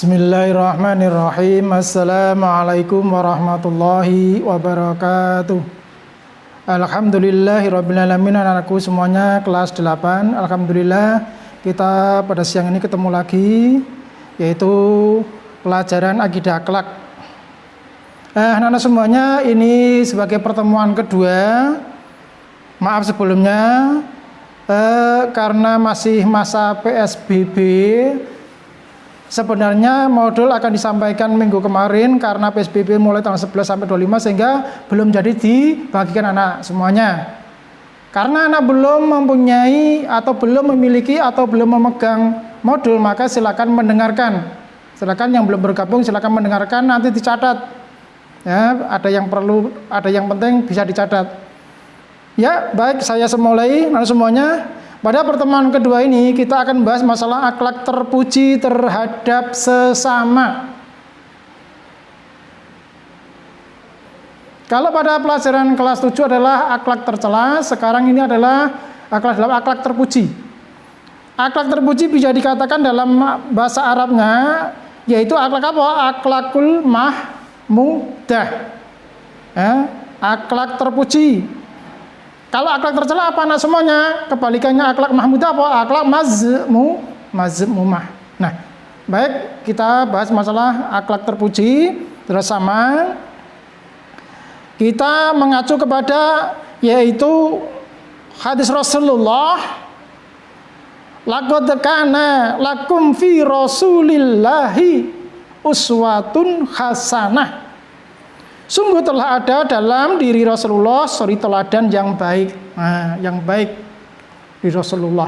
Bismillahirrahmanirrahim. Assalamualaikum warahmatullahi wabarakatuh. Alhamdulillahirabbil alamin. Anak-anakku semuanya kelas 8. Alhamdulillah kita pada siang ini ketemu lagi, yaitu pelajaran akidah akhlak. Anak-anak semuanya, ini sebagai pertemuan kedua. Maaf sebelumnya karena masih masa PSBB. Sebenarnya modul akan disampaikan minggu kemarin karena PSBB mulai tanggal 11 sampai 25 sehingga belum jadi dibagikan anak semuanya. Karena anak belum mempunyai atau belum memiliki atau belum memegang modul, maka silakan mendengarkan. Silakan yang belum bergabung silakan mendengarkan, nanti dicatat. Ya, ada yang perlu, ada yang penting bisa dicatat. Ya, baik, saya mulai semuanya. Pada pertemuan kedua ini kita akan bahas masalah akhlak terpuji terhadap sesama. Kalau pada pelajaran kelas 7 adalah akhlak tercela, sekarang ini adalah akhlak terpuji. Akhlak terpuji bisa dikatakan dalam bahasa Arabnya yaitu akhlak apa? Akhlakul mahmudah. Akhlak terpuji. Kalau akhlak tercela apa anak semuanya? Kebalikannya akhlak mahmudah apa? Akhlak mazmumah. Nah, baik, kita bahas masalah akhlak terpuji bersama. Kita mengacu kepada yaitu hadis Rasulullah, laqad kana lakum fi rasulillahi uswatun hasanah. Sungguh telah ada dalam diri Rasulullah suri teladan yang baik. Yang baik di Rasulullah.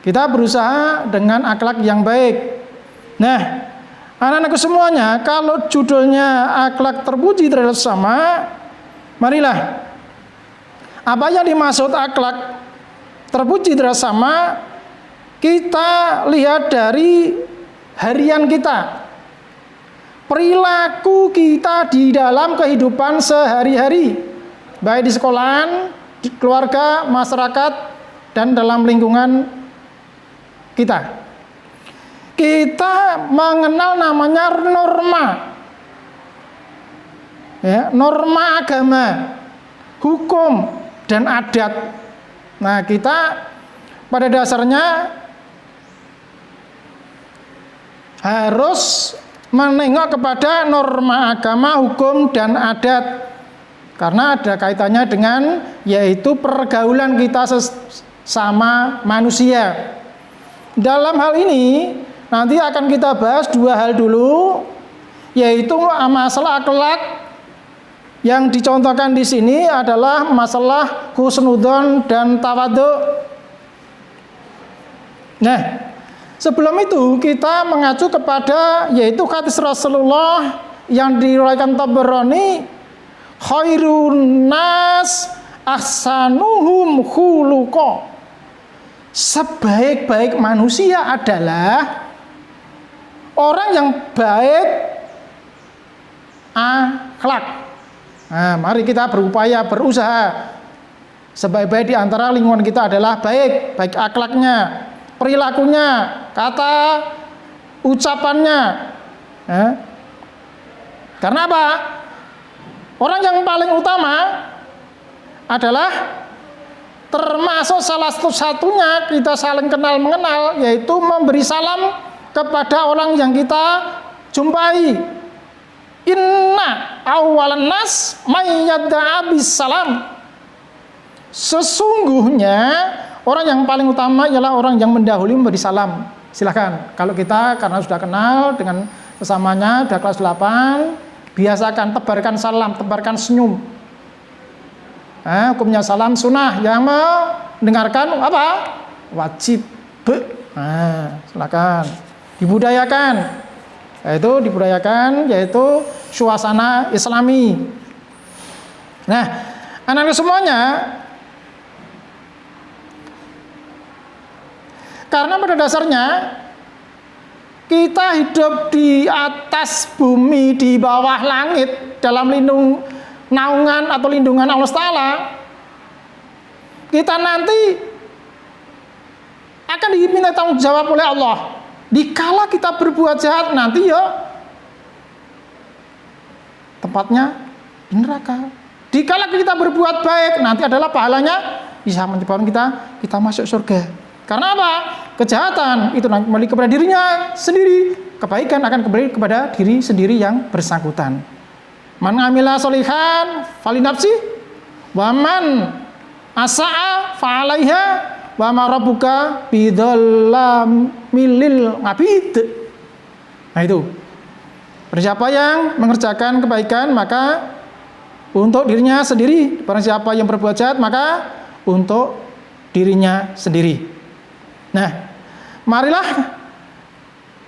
Kita berusaha dengan akhlak yang baik. Nah, anak-anakku semuanya, kalau judulnya akhlak terpuji terhadap sesama, marilah. Apa yang dimaksud akhlak terpuji terhadap sesama, kita lihat dari harian kita. Perilaku kita di dalam kehidupan sehari-hari, baik di sekolahan, di keluarga, masyarakat, dan dalam lingkungan kita. Kita mengenal namanya norma, ya, norma agama, hukum, dan adat. Nah, kita pada dasarnya harus menengok kepada norma agama, hukum, dan adat karena ada kaitannya dengan yaitu pergaulan kita sesama manusia. Dalam hal ini nanti akan kita bahas dua hal dulu, yaitu masalah akhlak yang dicontohkan di sini adalah masalah husnudzon dan tawadhu. Nah, sebelum itu kita mengacu kepada yaitu hadis Rasulullah yang diriwayatkan Tabarani, khairun nas ahsanuhum khuluqa. Sebaik-baik manusia adalah orang yang baik akhlak. Nah, mari kita berupaya, berusaha. Sebaik-baik di antara lingkungan kita adalah baik akhlaknya, perilakunya, kata, ucapannya. Karena apa? Orang yang paling utama adalah termasuk salah satunya kita saling kenal mengenal, yaitu memberi salam kepada orang yang kita jumpai. Inna awalan nas mayyadda'a bis salam. Sesungguhnya orang yang paling utama ialah orang yang mendahului memberi salam. Silahkan, kalau kita karena sudah kenal dengan sesamanya, sudah kelas 8, biasakan tebarkan salam, tebarkan senyum. Hukumnya salam sunnah, yang mendengarkan apa? Wajib. Silakan. Dibudayakan. Yaitu suasana Islami. Nah, anak-anak semuanya, karena pada dasarnya kita hidup di atas bumi, di bawah langit, dalam naungan atau lindungan Allah Ta'ala. Kita nanti akan diminta tanggung jawab oleh Allah. Dikala kita berbuat jahat, nanti ya tempatnya di neraka. Dikala kita berbuat baik, nanti adalah pahalanya bisa menyebabkan kita masuk surga. Karena apa? Kejahatan itu kembali kepada dirinya sendiri, kebaikan akan kembali kepada diri sendiri yang bersangkutan. Man amila sholihan falinafsi, wa man asa'a fa'alaiha, wa ma rabbuka bidzallamil abid. Nah itu. Siapa yang mengerjakan kebaikan maka untuk dirinya sendiri. Barang siapa yang berbuat jahat maka untuk dirinya sendiri. Nah, marilah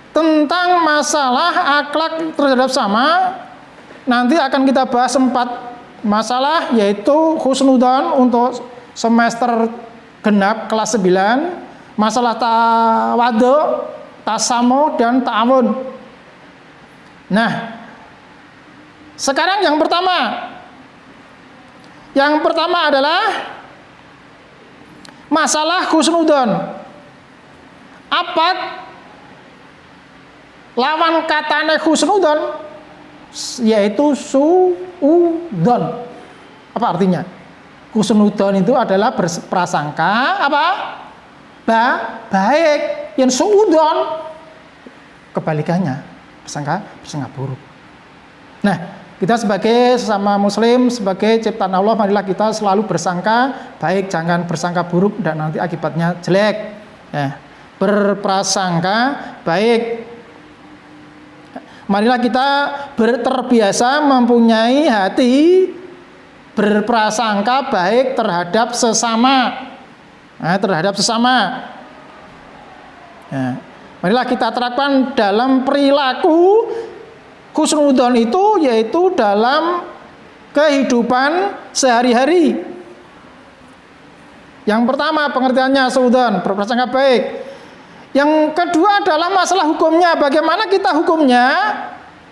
tentang masalah akhlak terhadap sama nanti akan kita bahas 4 masalah, yaitu husnudzon untuk semester genap kelas 9, masalah tawadhu, tasamuh, dan ta'awun. Nah, sekarang yang pertama adalah masalah husnudzon. Apa lawan katane husnudzon? Yaitu suudzon. Apa artinya? Husnudzon itu adalah berprasangka apa? Baik. Yang suudzon kebalikannya, bersangka buruk. Nah, kita sebagai sesama muslim, sebagai ciptaan Allah, marilah kita selalu bersangka baik, jangan bersangka buruk dan nanti akibatnya jelek. Nah, berprasangka baik. Marilah kita terbiasa mempunyai hati berprasangka baik terhadap sesama. Nah, marilah kita terapkan dalam perilaku husnudzon itu, yaitu dalam kehidupan sehari-hari. Yang pertama pengertiannya suudzon, berprasangka baik. Yang kedua adalah masalah hukumnya. Bagaimana kita hukumnya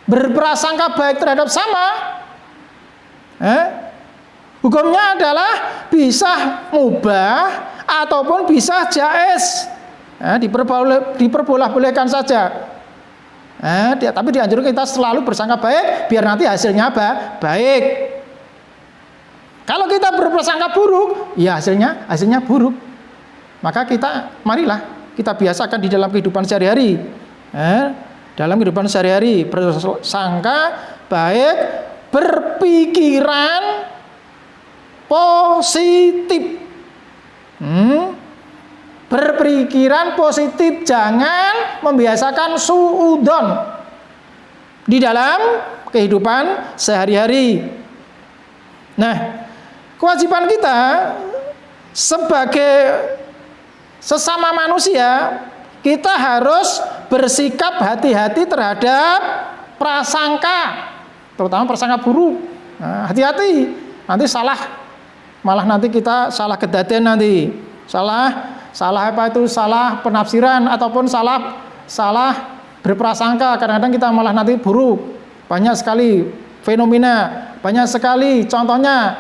berprasangka baik terhadap sama? Hukumnya adalah bisa mubah ataupun bisa jaiz. Diperboleh-bolehkan saja. Tapi dianjurkan kita selalu bersangka baik biar nanti hasilnya baik. Kalau kita berprasangka buruk, ya hasilnya buruk. Maka marilah kita biasakan di dalam kehidupan sehari-hari. Dalam kehidupan sehari-hari bersangka baik, berpikiran positif. Berpikiran positif, jangan membiasakan suudzon di dalam kehidupan sehari-hari. Nah, kewajiban kita sebagai sesama manusia, kita harus bersikap hati-hati terhadap prasangka, terutama prasangka buruk. Nah, hati-hati, nanti malah nanti kita salah kedaden, nanti salah penafsiran ataupun salah berprasangka. Kadang-kadang kita malah nanti buruk. Banyak sekali fenomena, banyak sekali contohnya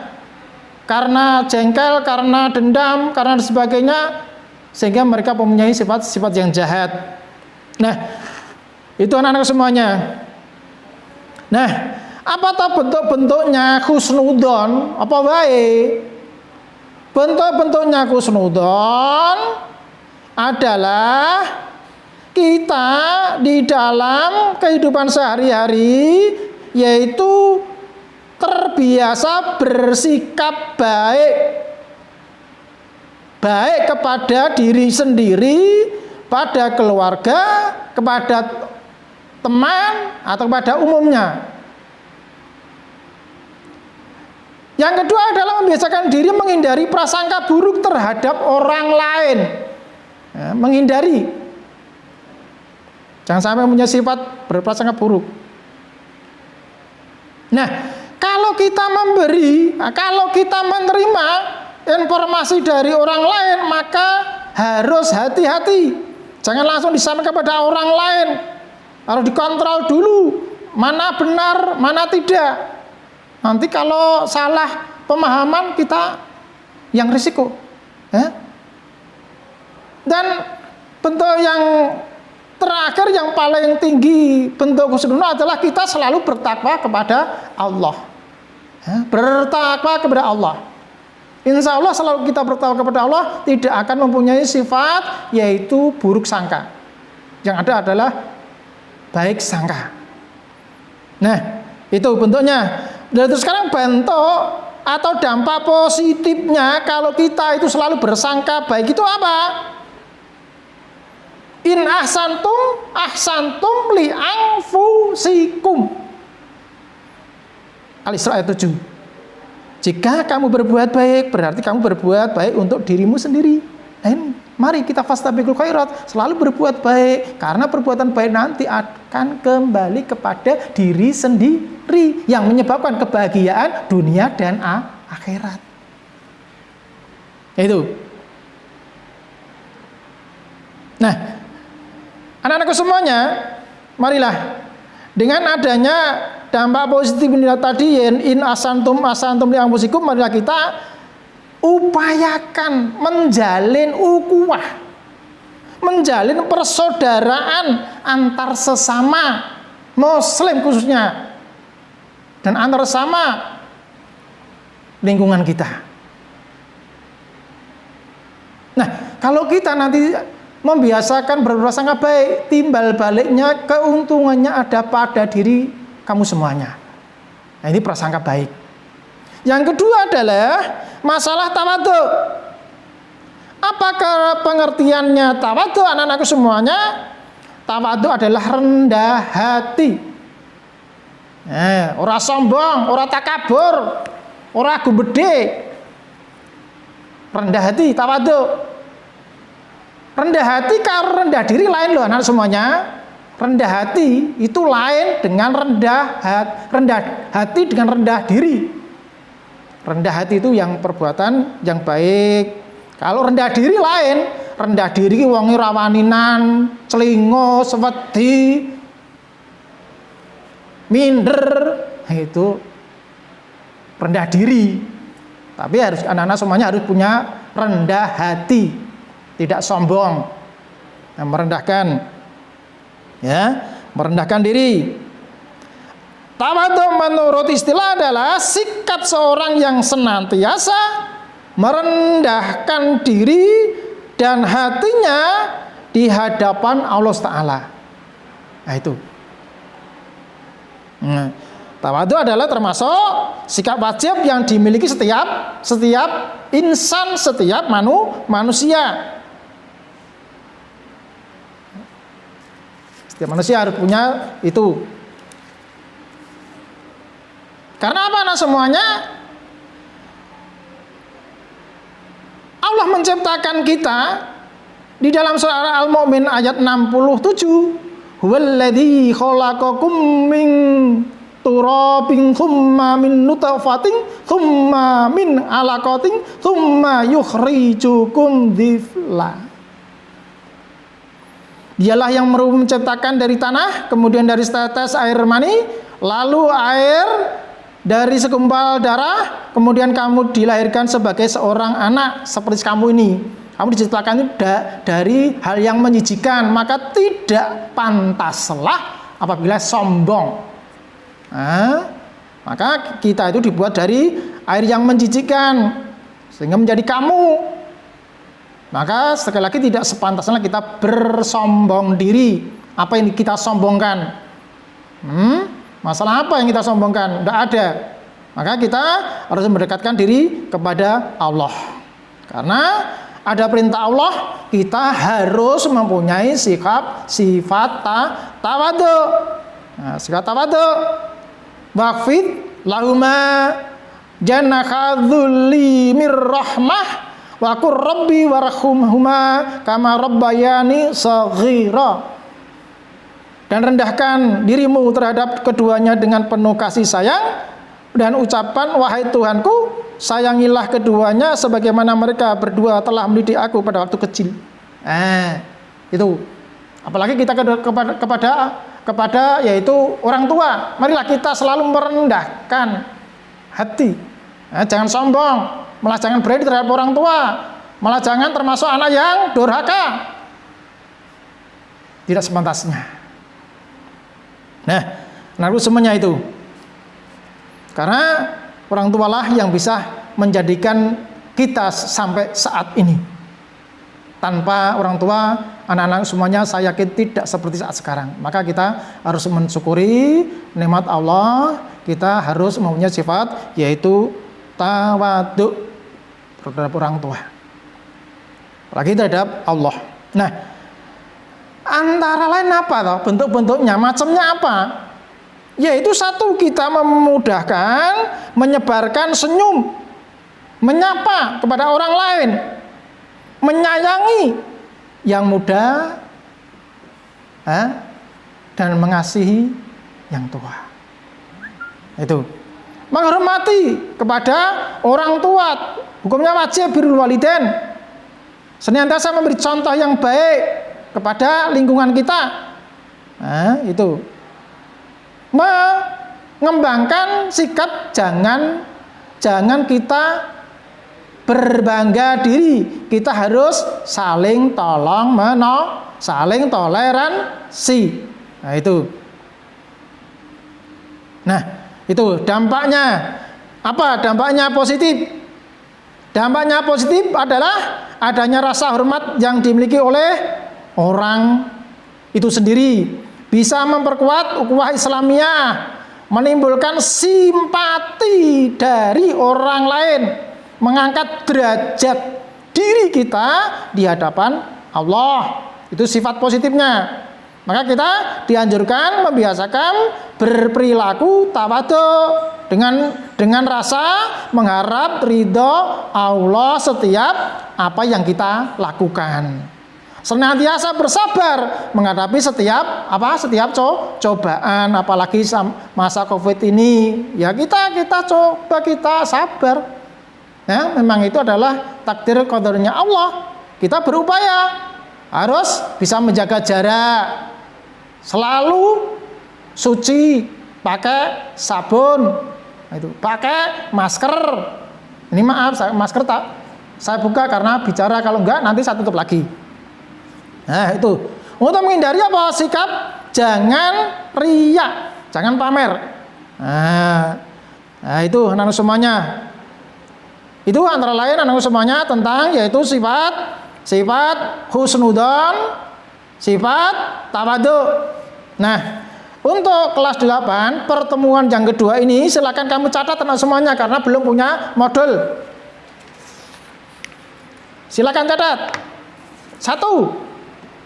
karena jengkel, karena dendam, karena sebagainya, sehingga mereka mempunyai sifat-sifat yang jahat. Nah, itu anak-anak semuanya. Nah, apa toh bentuk-bentuknya husnudzon? Apa baik? Bentuk-bentuknya husnudzon adalah kita di dalam kehidupan sehari-hari, yaitu terbiasa bersikap baik kepada diri sendiri, pada keluarga, kepada teman, atau kepada umumnya. Yang kedua adalah membiasakan diri menghindari prasangka buruk terhadap orang lain. Menghindari. Jangan sampai punya sifat berprasangka buruk. Nah, kalau kita menerima informasi dari orang lain, maka harus hati-hati. Jangan langsung disampaikan kepada orang lain. Harus dikontrol dulu, mana benar, mana tidak. Nanti kalau salah pemahaman, kita yang risiko. Dan bentuk yang terakhir yang paling tinggi bentuk husnul adalah kita selalu bertakwa kepada Allah. Bertakwa kepada Allah. Insya Allah selalu kita bertakwa kepada Allah, tidak akan mempunyai sifat yaitu buruk sangka. Yang ada adalah baik sangka. Nah, itu bentuknya. Dan terus sekarang bentuk atau dampak positifnya kalau kita itu selalu bersangka baik itu apa? In ahsantum li anfusikum. Al-Isra ayat 7. Jika kamu berbuat baik, berarti kamu berbuat baik untuk dirimu sendiri. Mari kita fastabiqul khairat, selalu berbuat baik, karena perbuatan baik nanti akan kembali kepada diri sendiri yang menyebabkan kebahagiaan dunia dan akhirat. Itu. Nah, anak-anakku semuanya, marilah dengan adanya dampak positif ini tadi, in asantum li anfusikum, marilah kita upayakan menjalin ukhuwah, menjalin persaudaraan antar sesama muslim khususnya, dan antar sesama lingkungan kita. Nah, kalau kita nanti membiasakan berprasangka baik, timbal baliknya keuntungannya ada pada diri kamu semuanya. Nah, ini prasangka baik. Yang kedua adalah masalah tawadhu. Apakah pengertiannya tawadhu, anak-anakku semuanya? Tawadhu adalah rendah hati. Ora sombong, ora takabur, ora gubede. Rendah hati, tawadhu. Rendah hati kalau rendah diri lain loh anak semuanya. Rendah hati itu lain dengan rendah hati dengan rendah diri. Rendah hati itu yang perbuatan yang baik. Kalau rendah diri lain, rendah diri wonge rawaninan, celingo, sewedi, minder, itu rendah diri. Tapi harus anak-anak semuanya harus punya rendah hati, tidak sombong, merendahkan, ya, merendahkan diri. Tawadhu menurut istilah adalah sikap seorang yang senantiasa merendahkan diri dan hatinya di hadapan Allah Ta'ala. Nah itu. Tawadhu adalah termasuk sikap wajib yang dimiliki setiap insan, setiap manusia. Setiap manusia harus punya itu. Karena apa anak semuanya? Allah menciptakan kita di dalam surah Al-Mu'min ayat 67. Huwallazi khalaqakum min turabin thumma min nutfatin thumma min alaqatin thumma yukhrijukum dhifla. Dialah yang menciptakan dari tanah, kemudian dari setetes air mani, lalu air dari segumpal darah, kemudian kamu dilahirkan sebagai seorang anak seperti kamu ini. Kamu diciptakan itu dari hal yang menjijikan, maka tidak pantaslah apabila sombong. Maka kita itu dibuat dari air yang menjijikan sehingga menjadi kamu. Maka sekali lagi tidak sepantasnya kita bersombong diri. Apa yang kita sombongkan? Masalah apa yang kita sombongkan? Tidak ada. Maka kita harus mendekatkan diri kepada Allah. Karena ada perintah Allah, kita harus mempunyai sifat tawadhu. Nah, sifat tawadhu. Waqfid lahuma jannahadzulli mirrahmah wa qur rabbi warhamhuma kama rabbayani shaghira. Dan rendahkan dirimu terhadap keduanya dengan penuh kasih sayang, dan ucapan wahai Tuhanku, sayangilah keduanya sebagaimana mereka berdua telah mendidik aku pada waktu kecil. Itu. Apalagi kita kepada yaitu orang tua. Marilah kita selalu merendahkan hati. Jangan sombong, malah jangan berani terhadap orang tua, malah jangan termasuk anak yang durhaka. tidak sepantasnya. Nah, naruh semuanya itu. Karena orang tualah yang bisa menjadikan kita sampai saat ini. Tanpa orang tua, anak-anak semuanya saya yakin tidak seperti saat sekarang. Maka kita harus mensyukuri nikmat Allah. Kita harus mempunyai sifat yaitu tawadhu terhadap orang tua, apalagi terhadap Allah. Nah, antara lain apa toh bentuk-bentuknya, macamnya apa? Yaitu satu, kita memudahkan, menyebarkan senyum, menyapa kepada orang lain, menyayangi yang muda, dan mengasihi yang tua. Itu menghormati kepada orang tua, hukumnya wajib birrul walidain. Senantiasa memberi contoh yang baik kepada lingkungan kita. Itu mengembangkan sikap jangan kita berbangga diri. Kita harus saling tolong menolong, saling toleransi. Nah, itu dampaknya apa? Dampaknya positif. Dampaknya positif adalah adanya rasa hormat yang dimiliki oleh orang itu sendiri, bisa memperkuat ukhuwah Islamiyah, menimbulkan simpati dari orang lain, mengangkat derajat diri kita di hadapan Allah. Itu sifat positifnya. Maka kita dianjurkan membiasakan berperilaku tawadhu dengan rasa mengharap ridho Allah setiap apa yang kita lakukan. Senantiasa bersabar menghadapi setiap cobaan, apalagi masa Covid ini. Ya kita coba, kita sabar. Ya, memang itu adalah takdir qadarnya Allah. Kita berupaya harus bisa menjaga jarak, selalu suci, pakai sabun, itu pakai masker. Ini maaf, masker saya buka karena bicara, kalau enggak nanti saya tutup lagi. Nah, itu untuk menghindari apa? Sikap jangan riya, jangan pamer. Nah itu anak semuanya. Itu antara lain anak semuanya tentang yaitu sifat husnudzon, sifat tawadhu. Nah, untuk kelas 8 pertemuan yang kedua ini silakan kamu catat anak semuanya karena belum punya modul. Silakan catat. 1.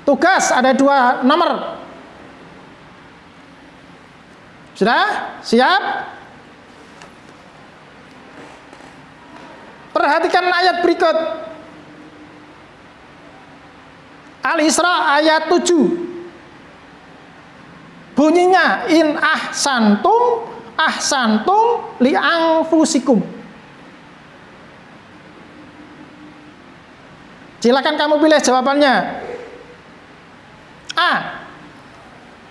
Tugas ada 2 nomor. Sudah? Siap? Perhatikan ayat berikut. Al-Isra ayat 7. Bunyinya in ahsantum li anfusikum. Silakan kamu pilih jawabannya. A.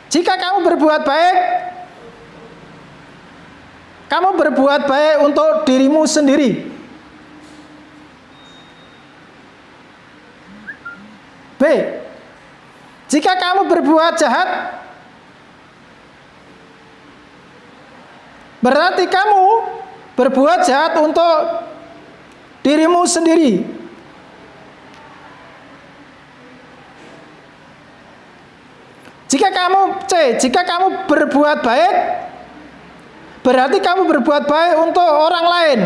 Jika kamu berbuat baik, kamu berbuat baik untuk dirimu sendiri. B. Jika kamu berbuat jahat, berarti kamu berbuat jahat untuk dirimu sendiri. Jika kamu berbuat baik, berarti kamu berbuat baik untuk orang lain.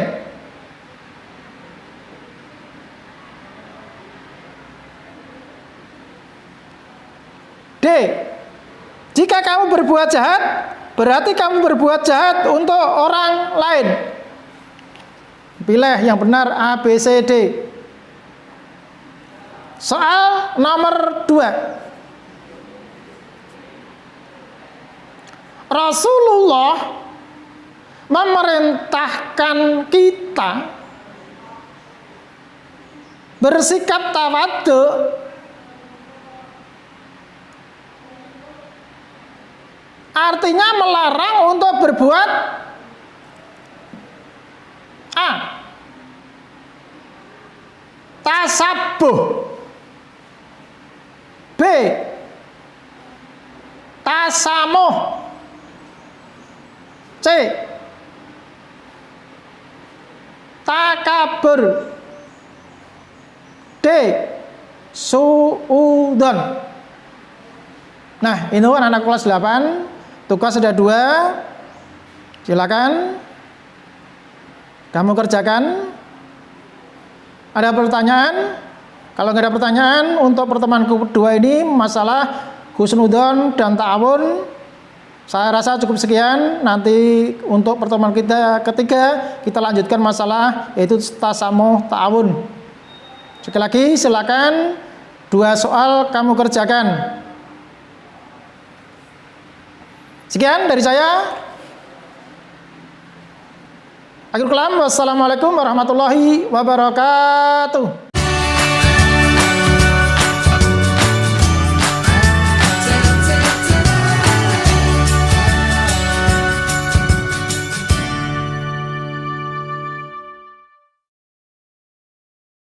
D. Jika kamu berbuat jahat, berarti kamu berbuat jahat untuk orang lain. Pilih yang benar A, B, C, D. Soal nomor 2. Rasulullah memerintahkan kita bersikap tawadhu artinya melarang untuk berbuat A. Tasabuh, B. tasamuh. C. Takabur. D. Suudon. Nah, itu anak-anak kelas 8. Tugas ada 2. Silakan kamu kerjakan. Ada pertanyaan? Kalau nggak ada pertanyaan, untuk pertemuan kedua ini masalah husnudon dan ta'awun, saya rasa cukup sekian. Nanti untuk pertemuan kita ketiga, kita lanjutkan masalah yaitu tasamuh ta'awun. Sekali lagi silakan 2 soal kamu kerjakan. Sekian dari saya. Akhirul kalam, wassalamualaikum warahmatullahi wabarakatuh.